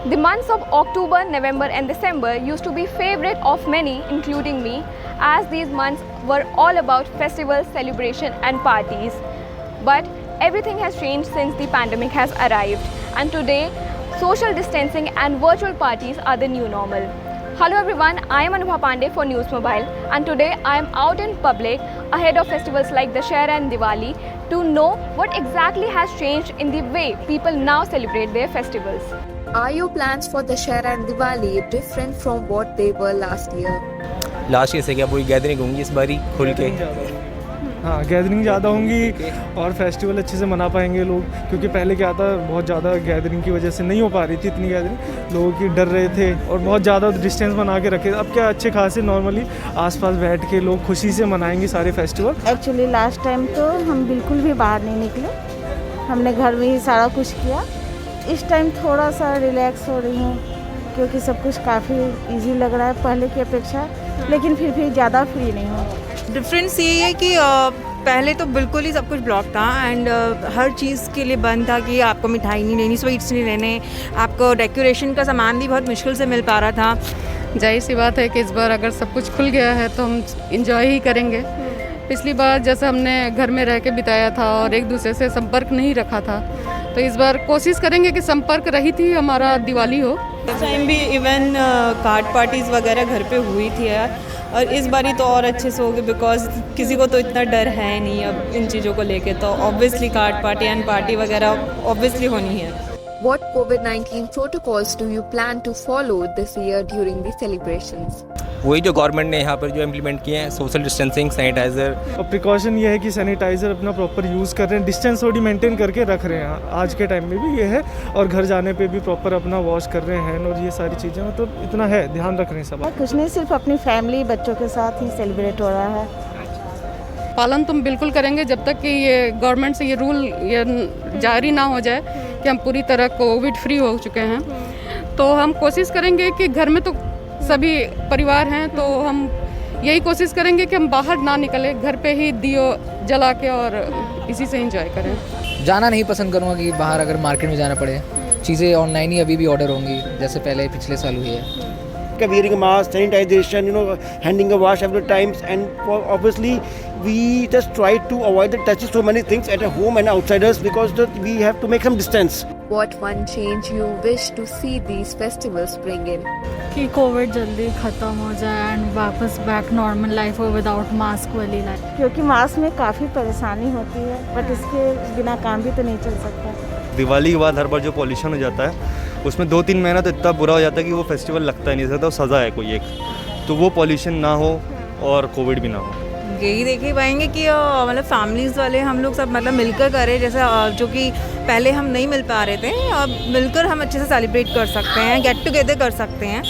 The months of October, November and December used to be favorite of many, including me, as these months were all about festivals, celebration and parties. But everything has changed since the pandemic has arrived, and today social distancing and virtual parties are the new normal. Hello everyone, I am Anubha Pandey for News Mobile, and today I am out in public ahead of festivals like Dussehra and Diwali to know what exactly has changed in the way people now celebrate their festivals. Are your plans for Dussehra and Diwali different from what they were last year? Last year से क्या पूरी gathering होंगी इस बारी खुल के? हाँ, gathering ज़्यादा होंगी और फेस्टिवल अच्छे से मना पाएंगे लोग, क्योंकि पहले क्या था, बहुत ज़्यादा गैदरिंग की वजह से नहीं हो पा रही थी इतनी गैदरिंग, लोगों की डर रहे थे और बहुत ज़्यादा डिस्टेंस बना के रखे। अब क्या अच्छे खासे नॉर्मली आसपास बैठ के लोग खुशी से मनाएंगे सारे फेस्टिवल। एक्चुअली लास्ट टाइम तो हम बिल्कुल भी बाहर नहीं निकले, हमने घर में ही सारा कुछ किया। इस टाइम थोड़ा सा रिलैक्स हो रही हूँ क्योंकि सब कुछ काफ़ी इजी लग रहा है पहले की अपेक्षा, लेकिन फिर भी ज़्यादा फ्री नहीं हूँ। डिफरेंस ये है कि पहले तो बिल्कुल ही सब कुछ ब्लॉक था एंड हर चीज़ के लिए बंद था कि आपको मिठाई नहीं लेनी, स्वीट्स नहीं लेने, आपको डेकोरेशन का सामान भी बहुत मुश्किल से मिल पा रहा था। जाहिर सी बात है कि इस बार अगर सब कुछ खुल गया है तो हम इंजॉय ही करेंगे। पिछली बार जैसे हमने घर में रह के बिताया था और एक दूसरे से संपर्क नहीं रखा था, तो इस बार कोशिश करेंगे कि संपर्क रहित ही हमारा दिवाली हो। इस टाइम भी इवन कार्ड पार्टीज़ वगैरह घर पे हुई थी यार, और इस बारी तो और अच्छे से होगी बिकॉज किसी को तो इतना डर है नहीं अब इन चीज़ों को लेके, तो obviously card party and party वगैरह ऑब्वियसली होनी है। What COVID-19 protocols do you plan to follow this year during the celebrations? वही जो गवर्नमेंट ने यहाँ पर जो इम्प्लीमेंट किए हैं, सोशल डिस्टेंसिंग, सैनिटाइज़र। और प्रिकॉशन ये है कि सैनिटाइज़र अपना प्रॉपर यूज़ कर रहे हैं, डिस्टेंस थोड़ी मेंटेन करके रख रहे हैं, आज के टाइम में भी ये है, और घर जाने पे भी प्रॉपर अपना वॉश कर रहे हैं और ये सारी चीज़ें, मतलब इतना है, ध्यान रख रहे हैं सब। कुछ नहीं, सिर्फ अपनी फैमिली बच्चों के साथ ही सेलिब्रेट हो रहा है। पालन तुम बिल्कुल करेंगे जब तक कि ये गवर्नमेंट से ये रूल ये जारी ना हो जाए कि हम पूरी तरह कोविड फ्री हो चुके हैं। तो हम कोशिश करेंगे कि घर में तो सभी परिवार हैं, तो हम यही कोशिश करेंगे कि हम बाहर ना निकले, घर पे ही दियो जला के और इसी से एंजॉय करें। जाना नहीं पसंद करूँगा कि बाहर अगर मार्केट में जाना पड़े, चीज़ें ऑनलाइन ही अभी भी ऑर्डर होंगी जैसे पहले पिछले साल हुई है। Wearing a mask, sanitization, handing a wash every times, and obviously we just try to avoid the touches so many things at a home and outsiders because we have to make some distance. What one change you wish to see these festivals bring in? कि Covid जल्दी ख़त्म हो जाए and वापस back normal life हो without mask वाली life, क्योंकि mask में काफ़ी परेशानी होती है, बट इसके बिना काम भी तो नहीं चल सकता। दिवाली के बाद हर बार जो पॉल्यूशन हो जाता है उसमें 2-3 महीना तो इतना बुरा हो जाता है कि वो फेस्टिवल लगता ही नहीं सकता, सज़ा है कोई एक, तो वो पॉल्यूशन ना हो और कोविड भी ना हो। यही देख ही पाएंगे कि मतलब फैमिलीज़ वाले हम लोग सब मतलब मिलकर करें, जैसे जो कि पहले हम नहीं मिल पा रहे थे, अब मिलकर हम अच्छे से सेलिब्रेट कर सकते हैं, गेट टुगेदर कर सकते हैं।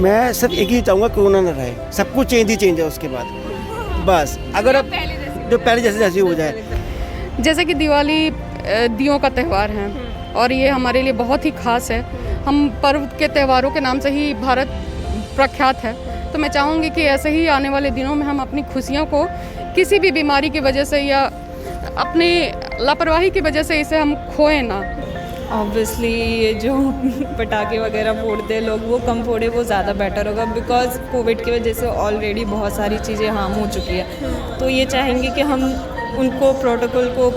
मैं सिर्फ एक ही चाहूँगा कोरोना ना रहे, सब कुछ चेंज है उसके बाद, बस अगर अब जो पहले जैसे हो जाए। जैसे कि दिवाली दियों का त्यौहार है और ये हमारे लिए बहुत ही ख़ास है, हम पर्व के त्योहारों के नाम से ही भारत प्रख्यात है, तो मैं चाहूँगी कि ऐसे ही आने वाले दिनों में हम अपनी खुशियों को किसी भी बीमारी की वजह से या अपनी लापरवाही की वजह से इसे हम खोएं ना। ऑब्वियसली ये जो पटाखे वगैरह फोड़ते हैं लोग, वो कम फोड़े, वो ज़्यादा बेटर होगा बिकॉज कोविड की वजह से ऑलरेडी बहुत सारी चीज़ें हार्म हो चुकी है, तो ये चाहेंगे कि हम उनको प्रोटोकॉल को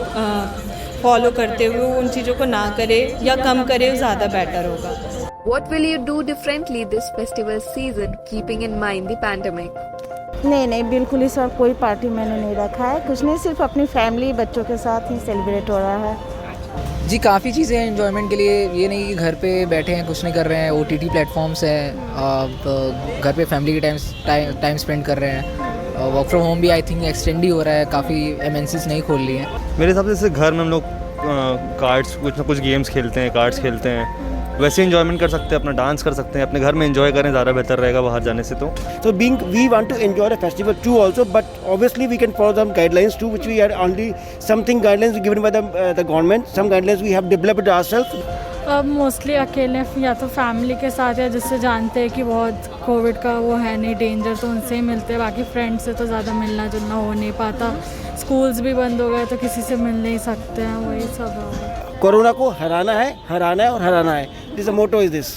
फॉलो करते हुए उन चीज़ों को ना करें या कम करें, ज़्यादा बेटर होगा। What will you do differently this festival season, keeping in mind the pandemic? नहीं, बिल्कुल इस बार कोई पार्टी मैंने नहीं रखा है, कुछ नहीं, सिर्फ अपनी फैमिली बच्चों के साथ ही सेलिब्रेट हो रहा है। जी काफ़ी चीज़ें हैं एंजॉयमेंट के लिए, ये नहीं कि घर पे बैठे हैं कुछ नहीं कर रहे हैं, OTT प्लेटफॉर्म्स हैं, घर पे फैमिली के टाइम स्पेंड कर रहे हैं, वर्क फ्रॉम होम भी आई थिंक एक्सटेंड ही हो रहा है, काफ़ी MNCs नहीं खोल ली हैं। मेरे हिसाब से जैसे घर में हम लोग कार्ड्स कुछ ना कुछ गेम्स खेलते हैं, कार्ड्स खेलते हैं, वैसे एंजॉयमेंट कर सकते हैं, अपना डांस कर सकते हैं, अपने घर में एंजॉय करें, ज़्यादा बेहतर रहेगा बाहर जाने से। तो we want to enjoy the festival too also, but obviously we can follow some guidelines too, which we are only something guidelines given by the government, some guidelines we have developed ourselves. अब mostly अकेले या तो family के साथ या जिससे जानते हैं कि बहुत कोविड का वो है नहीं डेंजर, तो उनसे ही मिलते हैं। बाकी फ्रेंड्स से तो ज़्यादा मिलना जुलना हो नहीं पाता। स्कूल्स भी बंद हो गए तो किसी से मिल नहीं सकते हैं, वही सब है। कोरोना को हराना है और हराना है। This motto is this.